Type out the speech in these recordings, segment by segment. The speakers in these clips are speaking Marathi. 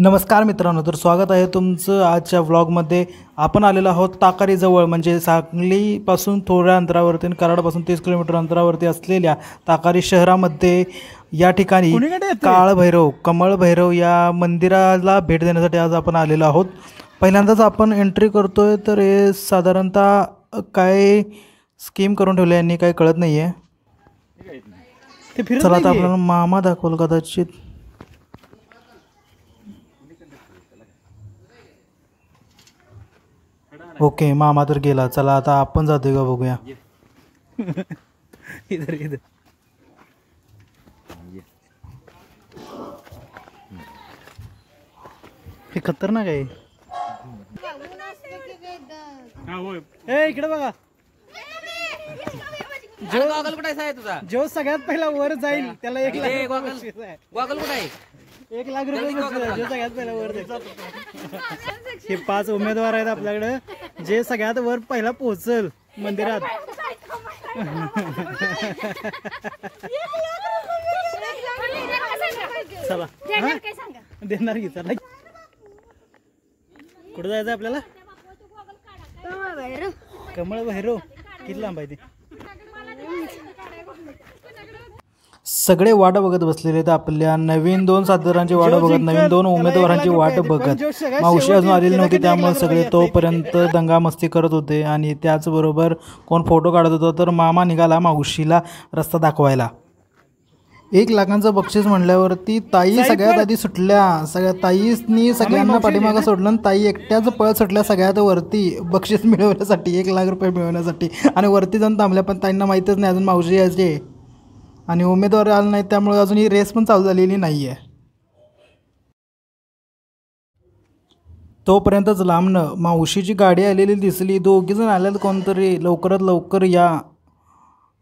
नमस्कार मित्रांनो, तर स्वागत आहे तुमचं आजच्या व्लॉगमध्ये। आपण आलेलो आहोत ताकारीजवळ, म्हणजे सांगलीपासून थोड्या अंतरावरती आणि कराडपासून 30 किलोमीटर अंतरावरती असलेल्या ताकारी शहरामध्ये या ठिकाणी काळभैरव कमळ भैरव या मंदिराला भेट देण्यासाठी आज आपण आलेलो आहोत। पहिल्यांदाच आपण एंट्री करतोय, तर हे साधारणतः काय स्कीम करून ठेवले यांनी काही कळत नाही आहे। चला आता आपल्याला मामा दाखवल कदाचित। ओके, मामा तर गेला। चला आता आपण जातोय का बघूया। इधर इधर हे खतरनाक आहे। ए इकडे बघा, गॉगल कुठे आहे तुझा? जो सगळ्यात पहिला वर जाईल त्याला 1 लाख बक्षीस आहे। गॉगल कुठे आहे? 1 लाख रुपये बक्षीस आहे जो सगळ्यात पहिला वर जाईल। हे 5 उमेदवार आहेत आपल्याकडे, जे सगळ्यात वर पहिला पोहोचल मंदिरात। चला देणार की, चला कुठे जायचं आपल्याला? कमळ भैरव किती लांब आहे ते? सगळे वाट बघत बसलेले आहेत आपल्या नवीन 2 साथीदारांची वाट बघत, नवीन 2 उमेदवारांची वाट बघत। मावशी अजून आलेली नव्हती, त्यामुळे सगळे तोपर्यंत दंगा मस्ती करत होते आणि त्याचबरोबर कोण फोटो काढत होतं, तर मामा निघाला मावशीला रस्ता दाखवायला। 1 लाखांचं बक्षीस म्हणल्यावरती ताई सगळ्यात आधी सुटल्या। ताईंनी सगळ्यांना पाठीमागं सोडलं आणि ताई एकट्याच पळ सुटल्या सगळ्यात वरती बक्षीस मिळवण्यासाठी, 1 लाख रुपये मिळवण्यासाठी। आणि वरती जाऊन थांबल्या, पण ताईंना माहीतच नाही अजून मावशी यायचे आणि उमेदवार आले नाहीत, त्यामुळे अजून ही रेस पण चालू झालेली नाही आहे। तोपर्यंतच लांबनं मावशीची गाडी आलेली दिसली। 2 जण आल्यात, कोणतरी लवकरात लवकर या,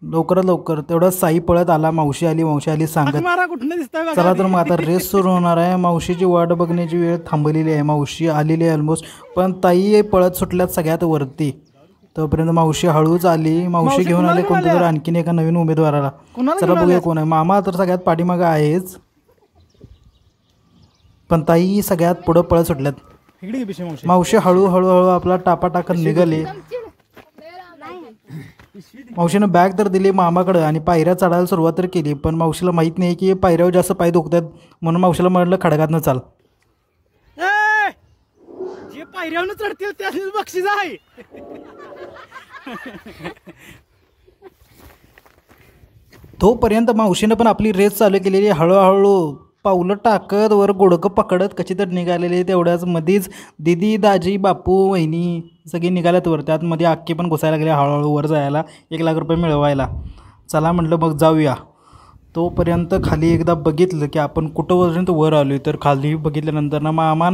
लवकरात लवकर। तेवढा साई पळत आला, मावशी आली सांगत। चला तर मग आता रेस सुरू होणार आहे। मावशीची वाट बघण्याची वेळ थांबलेली आहे, मावशी आलेली आहे ऑलमोस्ट, पण ताई पळत सुटल्यात सगळ्यात वरती। तोपर्यंत मावशी हळूच आली, मावशी घेऊन आले कोणतरी आणखीन एका नवीन उमेदवाराला। चला बघूया कोण आहे। मामा तर सगळ्यात पाठीमागं आहेच, पण ताई सगळ्यात पुढं पळत सुटल्यात। मावशी हळूहळू आपला टापा टाकत निघाली। मावशीनं बॅग तर दिली मामाकडे आणि पायऱ्या चढायला सुरुवात तर केली, पण मावशीला माहीत नाही की पायऱ्यावर जास्त पाय दुखतात, म्हणून मावशीला म्हटलं खडगातनं चाल। जे पायऱ्यावरून चढतील त्याच बक्षीस आहे। तोपर्यंत मावशीनं पण आपली रेस चालू केलेली। हळूहळू पावलं टाकत वर गोडकं पकडत कशी तर निघालेली। तेवढ्याच मध्येच दिदी, दाजी, बापू, वहिनी सगळी निघाल्यात वर। त्यातमध्ये अक्की पण घुसायला लागले हळूहळू वर जायला, 1 लाख रुपये मिळवायला। चला म्हटलं मग जाऊया। तोपर्यंत खाली एकदा बघितलं की आपण कुठंपर्यंत वर आलो आहे, तर खाली बघितल्यानंतर ना मामा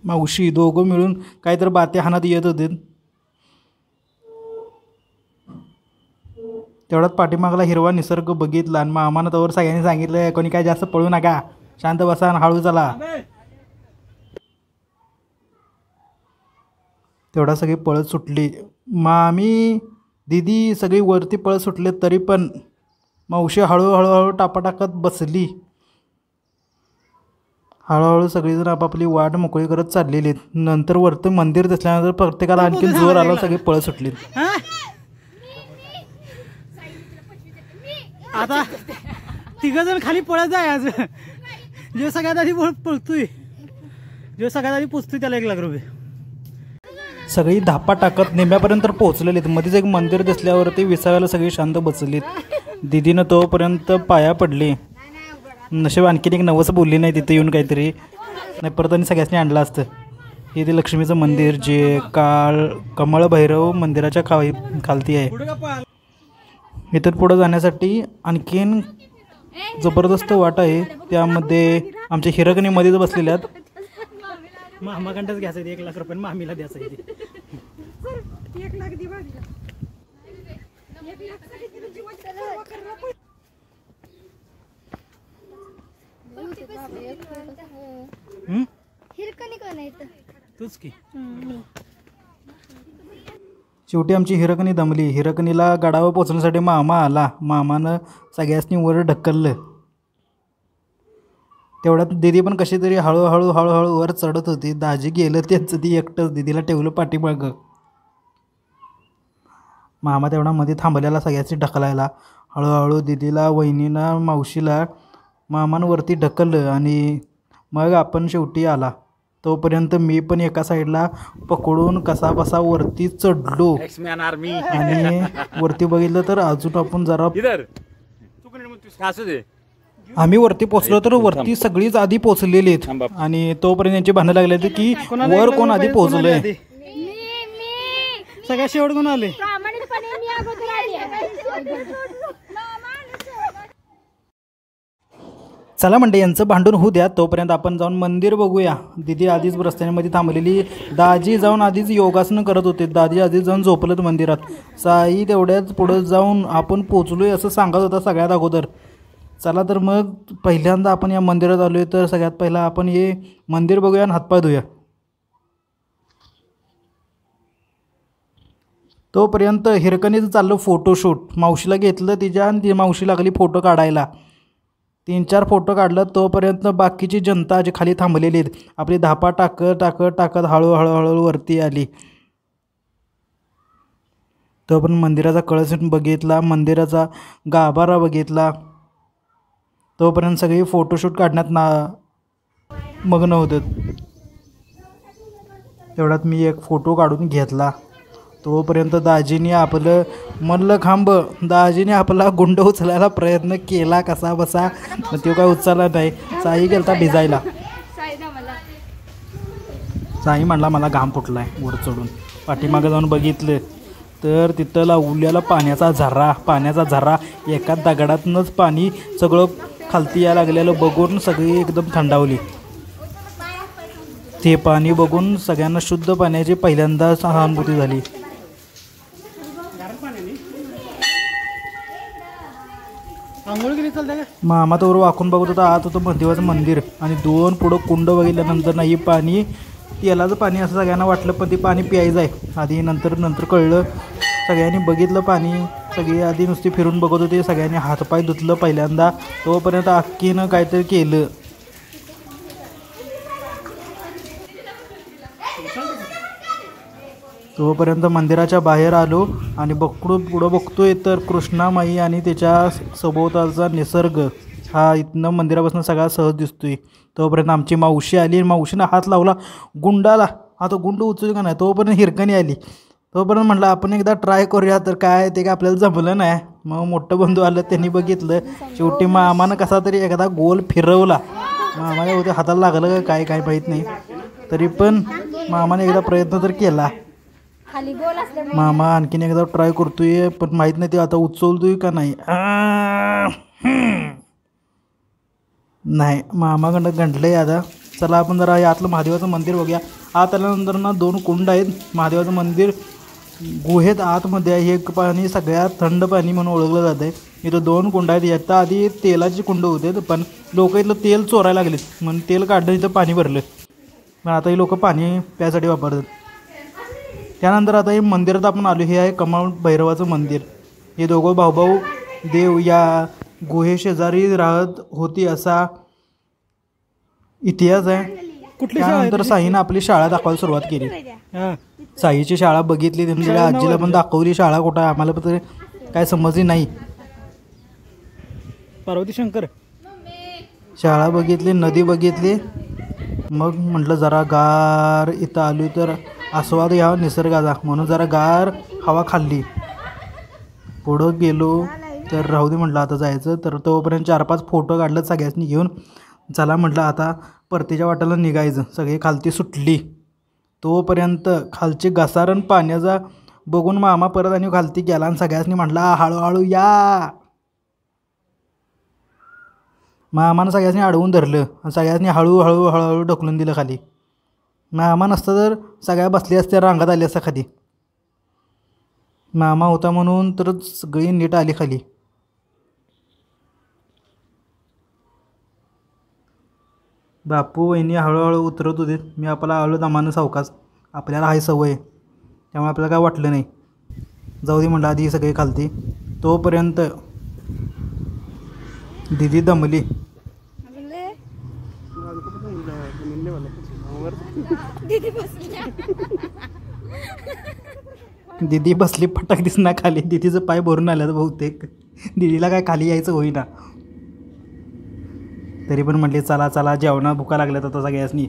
मावशी दोघं मिळून काहीतरी बाते हाणत येत होते। तेवढ्यात पाठीमागला हिरवा निसर्ग बघितला आणि मामानं त्यावर सगळ्यांनी सांगितलं कोणी काय जास्त पळू नका, शांत बसा आणि हळू चला। तेवढा सगळी पळत सुटली। मामी, दिदी सगळी वरती पळत सुटले, तरी पण मावशी हळूहळू टापा टाकत बसली। हळूहळू सगळीजण आपापली वाट मोकळी करत चाललेली। नंतर वरती मंदिर दिसल्यानंतर प्रत्येकाला आणखी जोर आला, सगळी पळत सुटली। आता 3 जण खाली पळत जाय। आज जो सगळ्यात आधी पळतोय, जो सगळ्यात आधी पोचतोय त्याला 1 लाख रुपये। सगळी धापा टाकत निम्यापर्यंत पोहोचलेलीत। मध्येच एक मंदिर दिसल्यावरती विसाव्याला सगळी शांत बसलीत। दिदीनं तोपर्यंत पाया पडली। नशीब आणखीन एक नवस बोलली नाही तिथे येऊन, काहीतरी नाही परत आणि सगळ्यांनी आणलं असतं। हे ते लक्ष्मीचं मंदिर जे कमळ भैरव मंदिराच्या खालती आहे। इथून पुढं जाण्यासाठी आणखीन जबरदस्त वाट आहे, त्यामध्ये आमच्या हिरकणी मध्येच बसलेल्या आहेत। मामाकडंच घ्यायचं 1 लाख रुपये, मामीला द्यायचं। 1 लाख दे बाजूला। हिरकणी कोण आहे? तूच की। शेवटी आमची हिरकणी दमली। हिरकणीला गडावर पोचण्यासाठी मामा आला। मामानं सगळ्यांनी वर ढकललं। तेवढ्यात दिदी पण कशी तरी हळूहळू हळूहळू वर चढत होती. दाजी गेलं त्यांचं ती एकटंच दिदीला ठेवलं पाठीमागं. मामा तेवढा मध्ये थांबलेला सगळ्याची ढकलायला. हळूहळू दिदीला वहिनीला मावशीला मामांवरती ढकललं आणि मग आपण शेवटी आला. तोपर्यंत मी पण एका साईडला पकडून कसा बसा वरती चढलो आणि वरती बघितलं तर अजून आपण जरा आम्ही वरती पोचलो तर वरती सगळीच आधी पोचलेली आहेत आणि तोपर्यंत यांची भांडणं लागली होती की वर कोण आधी पोचलंय. सगळ्या शेवट कोण आले. चला म्हणते यांचं भांडून होऊ द्या, तोपर्यंत आपण जाऊन मंदिर बघूया. दिदी आधीच रस्त्यामध्ये थांबलेली. दाजी जाऊन आधीच योगासनं करत होते. दादी आधीच जाऊन झोपलत मंदिरात. साई तेवढ्याच पुढं जाऊन आपण पोचलोय असं सांगत होता सगळ्यात अगोदर. चला तर मग पहिल्यांदा आपण या मंदिरात आलो आहे तर सगळ्यात पहिला आपण हे मंदिर बघूया आणि हातपाय धुया. तोपर्यंत हिरकणीचं चाललं फोटोशूट. मावशीला घेतलं तिच्या आणि ती मावशी लागली फोटो काढायला. 3-4 फोटो काढलं. तोपर्यंत बाकीची जनता जी खाली थांबलेली आहेत आपली धापा टाकत टाकत टाकत हळूहळू वरती आली. तोपर्यंत मंदिराचा कळस बघितला, मंदिराचा गाभारा बघितला. तोपर्यंत सगळी फोटोशूट काढण्यात मग्न होतं. तेवढ्यात मी एक फोटो काढून घेतला. तोपर्यंत दाजीने आपलं मल्लखांब दाजीने आपला गुंड उचलायला प्रयत्न केला कसा बसा, पण तो काय उचलला नाही. साई गेलता भिजायला. साई म्हणला मला घाम फुटलाय वर चढून. पाठीमागं जाऊन बघितलं तर तिथं लावलेला पाण्याचा झरा एका दगडातूनच पाणी सगळं खालती यायला लागलेलं बघून सगळी एकदम थंडावली. ते पाणी बघून सगळ्यांना शुद्ध पाण्याची पहिल्यांदा सहानुभूती झाली. मामा तोवर वाकून बघत होता. आत होतं महादेवाचं मंदिर आणि 2 पुढं कुंड बघितल्यानंतर नाही पाणी तेलाचं पाणी असं सगळ्यांना वाटलं, पण ते पाणी प्यायचं आहे आधी. नंतर कळलं. सगळ्यांनी बघितलं पाणी. सगळी आधी नुसती फिरून बघत होते. सगळ्यांनी हातपाय धुतलं पहिल्यांदा. तोपर्यंत अक्कीनं काहीतरी केलं. तोपर्यंत मंदिराच्या बाहेर आलो आणि पुढं बघतोय तर कृष्णामाई आणि त्याच्या सभोवतालचा निसर्ग हा इथनं मंदिरापासून सगळा सहज दिसतोय. तोपर्यंत आमची मावशी आली. मावशीनं हात लावला गुंडाला. आता गुंड उचलू का नाही. तोपर्यंत हिरकणी आली. तोपर्यंत म्हटलं आपण एकदा ट्राय करूया. तर काय ते काय आपल्याला जमलं नाही. मग मोठं बंधू आलं, त्यांनी बघितलं. शेवटी मामानं कसा तरी एकदा गोल फिरवला. मामाने होते हाताला लागलं काय माहीत नाही. तरी पण मामाने एकदा प्रयत्न तर केला. मामा आणखीन एकदा ट्राय करतोय, पण माहीत नाही ते आता उचलतोय का नाही. नाही, मामाकडनं गंटलंय आता. चला आपण जरा यातलं महादेवाचं मंदिर बघूया. आत आल्यानंतर ना 2 कुंड आहेत. महादेवाचं मंदिर गुहेत आतमध्ये आहे. हे पाणी सगळ्यात थंड पाणी म्हणून ओळखलं जात आहे. इथं 2 कुंड आहेत. याच्या आधी तेलाची कुंड होते, पण लोक इथलं तेल चोरायला लागलेत म्हणून तेल काढलं इथं पाणी भरलं. पण आता ही लोक पाणी प्यायसाठी वापरतात. त्यानंतर आता हे मंदिरात आपण आलो. हे आहे कमळ भैरवाचं मंदिर. हे दोघं भाऊ देव या गुहेशेजारी राहत होती असा इतिहास आहे. त्यानंतर साईनं आपली शाळा दाखवायला सुरुवात केली. साईची शाळा बघितली. त्यांनी आजीला पण दाखवली शाळा कुठं आहे. आम्हाला पण काय समजली नाही. पार्वती शंकर शाळा बघितली, नदी बघितली. मग म्हटलं जरा गार इथं आलो तर आस्वाद घ्यावा निसर्गाचा म्हणून जरा गार हवा खाल्ली. पुढं गेलो तर राहू दे म्हटलं आता जायचं. तर तोपर्यंत 4-5 फोटो काढलं सगळ्यांनी घेऊन. चला म्हटलं आता परतीच्या वाटेला निघायचं. सगळी खालती सुटली. तोपर्यंत खालची घसारण पाण्याचा बघून मामा परत आणि खालती गेला आणि सगळ्यांनी म्हटला हळूहळू या. मामानं सगळ्यांनी अडवून धरलं आणि सगळ्यांनी हळूहळू ढकलून दिलं खाली. मामा नसतं तर सगळ्या बसल्या असत्या, रांगात आली असत्या खाली. मामा होता म्हणून तर सगळी नीट आली खाली. बापू वहिनी हळूहळू उतरत होते. मी आपला आलो दमानं सावकाश. आपल्याला हाय सवय, त्यामुळे आपल्याला काय वाटलं नाही. जाऊ दे म्हटलं आधी सगळे खालती. तोपर्यंत दिदी दमली. दीदी बसली फटाक दिसना खाली. दीदीचं पाय भरून आल्यात बहुतेक. दीदीला काय खाली यायचं होईना. तरी पण म्हटले चला चला जेवणा भुका लागल्यात आता सगळ्यासनी.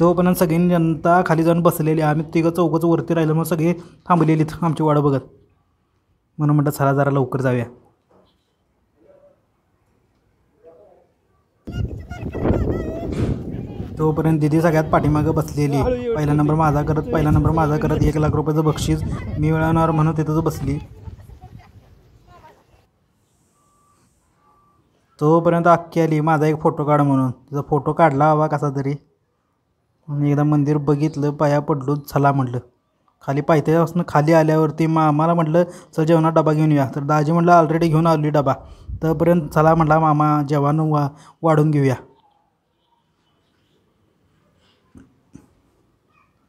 तोपर्यंत सगळी जनता खाली जाऊन बसलेली. आम्ही तिघं चौघंच वरती राहिलं मग सगळे थांबलेलीत आमची वाट बघत. म्हणून म्हटलं चला जरा लवकर जाऊया. तोपर्यंत दिदी सगळ्यात पाठीमागं बसलेली. पहिला नंबर माझा करत 1 लाख रुपयाचं बक्षीस मी मिळवणार म्हणून तिथंच बसली. तोपर्यंत अख्खी आली माझा एक फोटो काढ म्हणून. तिचा फोटो काढला हवा कसा तरी. आणि एकदा मंदिर बघितलं, पाया पडलो, चला म्हटलं. खाली पायथ्यापासून खाली आल्यावरती मामाला म्हटलं चल जेवणात डबा घेऊन या. तर दाजी म्हटलं ऑलरेडी घेऊन आली डबा. तोपर्यंत चला म्हटला मामा जेवण वाढून घेऊया.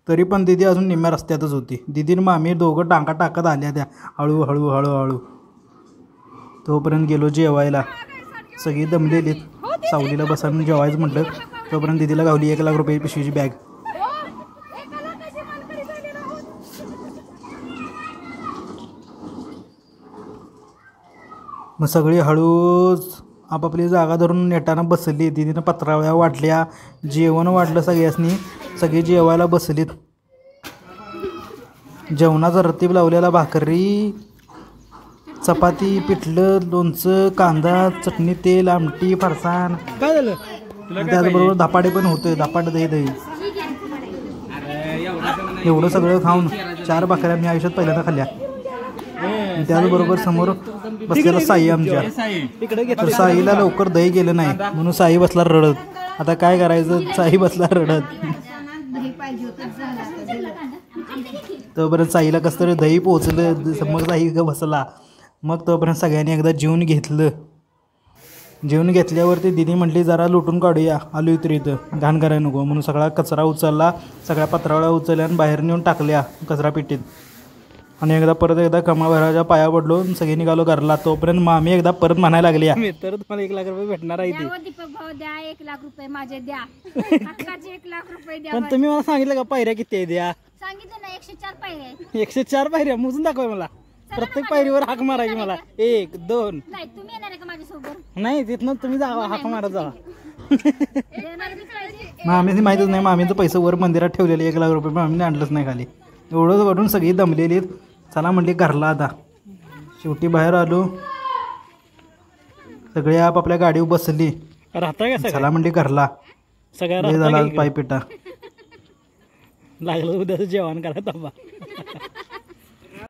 तरी पण दीदी अजून निम्म्या रस्त्यातच होती. दीदीनं मामी दोघं टांका टाकत आल्या त्या हळूहळू हळूहळू. तोपर्यंत गेलो जेवायला. सगळी दमलेलीत. सावलीला बसायला जेवायचं म्हटलं. तोपर्यंत दीदीला गावली 1 लाख रुपये पिशवीची बॅग. मग सगळी हळूच आपापली जागा धरून नेटानं बसली. दीदीनं पत्रावळ्या वाटल्या, जेवण वाढलं सगळ्यासनी. सगळी जेवायला बसलीत. जेवणाचा रतीब लावलेला भाकरी, चपाती, पिठलं, लोणचं, कांदा, चटणी, तेल, आमटी, फरसाण. काय झालं? त्याचबरोबर धपाटे पण होते. धपाटे दही. एवढं सगळं खाऊन 4 भाकऱ्या मी आयुष्यात पहिल्यांदा खाल्ल्या. त्याचबरोबर समोर बसलेला साई आमच्या. तर साईला लवकर दही गेलं नाही म्हणून साई बसला रडत. आता काय करायचं, साई बसला रडत. तोपर्यंत साईला कसं तरी दही पोचलं. मग साई बसला. मग तोपर्यंत सगळ्यांनी एकदा जेवून घेतलं. जेवून घेतल्यावरती दिदी म्हटली जरा लुटून काढूया. आलो इथं घाण करायला नको म्हणून सगळा कचरा उचलला. सगळ्या पत्रावळ्या उचलल्या आणि बाहेर नेऊन टाकल्या कचरा पेटीत. आणि परत एकदा कमाभराच्या पाया पडलो. सगळे निघालो घरला. तोपर्यंत मामी एकदा परत म्हणायला लागली तर तुम्हाला 1 लाख रुपये भेटणार आहे. दीपक भाऊ द्या 1 लाख रुपये माझे द्या. हक्काचे 1 लाख रुपये द्या. पण तुम्ही मला सांगितलं का पायऱ्या किती आहे द्या? सांगितलं ना 104 पायऱ्या आहेत. 104 पायऱ्या मोजून दाखवा मला. प्रत्येक पायरीवर हाक मारायची मला. 1 2. नाही तुम्ही येणार आहे का माझ्यासोबत? नाही तिथनं तुम्ही जावा हाक मारत जावा. देणार बी करायची. मामीने माहीतच नाही. मामीचं पैसे वर मंदिरात ठेवलेले 1 लाख रुपये. मामीने आणलंच नाही खाली. एवढंच वाढून सगळी दमलेली. चला म्हणली घरला आता. शेवटी बाहेर आलो. सगळे आपापल्या गाडीवर बसली. राहता का चला म्हणली घरला. सगळ्या झाला पायपिटा. लागलं उद्याचं जेवण करा.